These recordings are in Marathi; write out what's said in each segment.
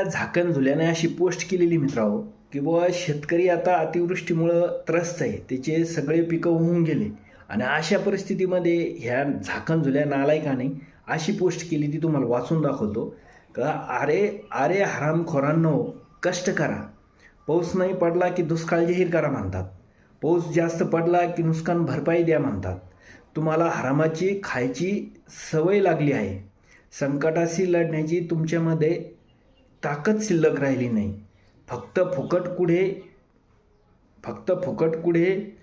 झाकण झुल्याने अशी पोस्ट केलेली मित्रांनो की बुवा शेतकरी आता अतिवृष्टीमुळं त्रस्त आहे, त्याचे सगळे पिकं होऊन गेले आणि अशा परिस्थितीमध्ये ह्या झाकण झुल्या नालायकाने अशी पोस्ट केली, ती तुम्हाला वाचून दाखवतो का अरे अरे हरामखोरांनो, कष्ट करा. पाऊस नाही पडला की दुष्काळ जाहीर करा म्हणतात. पाऊस जास्त पडला की नुकसान भरपाई द्या म्हणतात. तुम्हाला हरामाची खायची सवय लागली आहे. संकटाशी लढण्याची तुमच्यामध्ये ताकद शिल्लक राहिली नाही. फक्त फुकट कुठे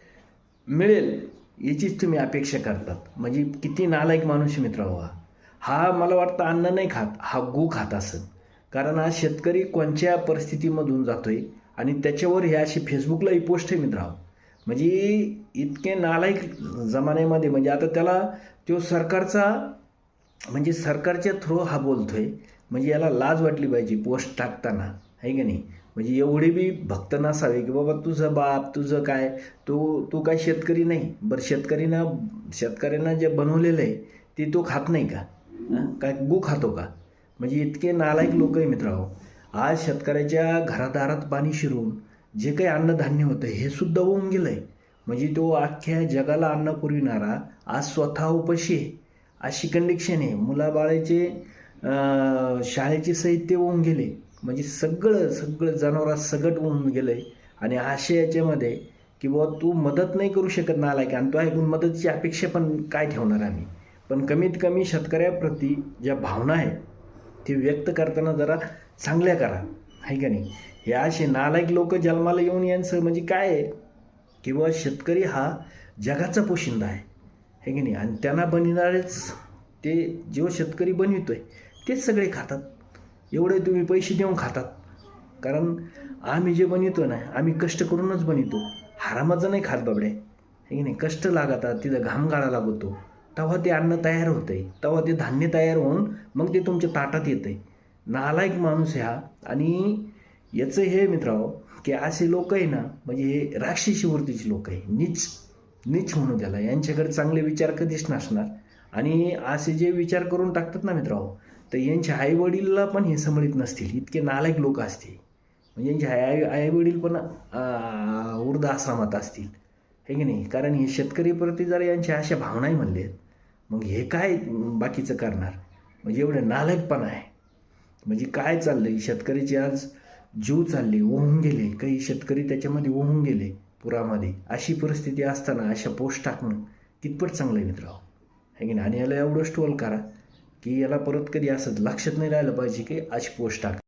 मिळेल याचीच तुम्ही अपेक्षा करतात. म्हणजे किती नालायक माणूस मित्रांनो. हा मला वाटतं अन्न नाही खात, हा गू खात असेल. कारण हा शेतकरी कोणत्या परिस्थितीमधून जातोय आणि त्याच्यावर हे अशी फेसबुकला ही पोस्ट आहे मित्रांनो. म्हणजे इतके नालायक जमान्यामध्ये, म्हणजे आता त्याला तो सरकारच्या थ्रू हा बोलतोय. म्हणजे याला लाज वाटली पाहिजे पोस्ट टाकताना, आहे की नाही. म्हणजे एवढे बी भक्त नसावे की बाबा तुझं बाप तुझं काय, तू काय शेतकरी नाही. बरं शेतकऱ्यांना जे बनवलेलं आहे ते तो खात नाही का? काय गू खातो का? म्हणजे इतके नालायक लोक आहे मित्रांनो. आज शेतकऱ्याच्या घरादारात पाणी शिरून जे काही अन्नधान्य होतं हे सुद्धा होऊन गेलं आहे. म्हणजे तो अख्ख्या जगाला अन्न पुरविणारा आज स्वतः उपाशी आहे, अशी कंडिशन आहे. मुलाबाळाचे शाळेचे साहित्य होऊन गेले. म्हणजे सगळं जनावरात सगळं होऊन गेलं आहे. आणि अशा याच्यामध्ये की बाबा तू मदत नाही करू शकत नालायक, आणि तो ऐकून मदतीची अपेक्षा पण काय ठेवणार आम्ही. पण कमीत कमी शेतकऱ्याप्रती ज्या भावना आहेत ते व्यक्त करताना जरा चांगल्या करा, आहे का नाही. हे असे नालायक लोक जन्माला येऊन यांचं म्हणजे काय आहे की बाबा शेतकरी हा जगाचा पोशिंदा आहे की नाही. आणि त्यांना बनविणारेच ते जो शेतकरी बनवितोय तेच सगळे खातात. एवढे तुम्ही पैसे देऊन खातात. कारण आम्ही जे बनवितो ना, आम्ही कष्ट करूनच बनवितो, हरामाचं नाही खात बाबड्या, आहे की नाही. कष्ट लागतात, तिथं घाम गाळा लागतो, तेव्हा ते अन्न तयार होतंय, तेव्हा ते धान्य तयार होऊन मग ते तुमच्या ताटात येतंय. नालायक माणूस ह्या. आणि याचं हे मित्रांनो की असे लोक आहे ना, म्हणजे हे राक्षसी वृत्तीचे लोक आहे, नीच म्हणून त्याला. यांच्याकडे चांगले विचार कधीच नसणार. आणि असे जे विचार करून टाकतात ना मित्रांनो, तर यांच्या आईवडीलला पण हे सांभाळत नसतील, इतके नालायक लोक असतील. म्हणजे यांचे आईवडील पण वृद्धाश्रमात असतील, हे की नाही. कारण हे शेतकरीप्रती जर यांच्या अशा भावनाही म्हणले, मग हे काय बाकीचं करणार. म्हणजे एवढं नालायकपणा आहे. म्हणजे काय चाललंय, शेतकऱ्याचे आज जीव चालले, वाहून गेले. काही शेतकरी त्याच्यामध्ये वाहून गेले पुरामध्ये. अशी परिस्थिती असताना अशा पोस्ट टाकणं कितपत चांगलं आहे मित्रांनो, आहे की नाही. आणि याला एवढं स्टोल करा की याला परत कधी असं लक्षात नाही राहिलं पाहिजे की अशी पोस्ट टाक.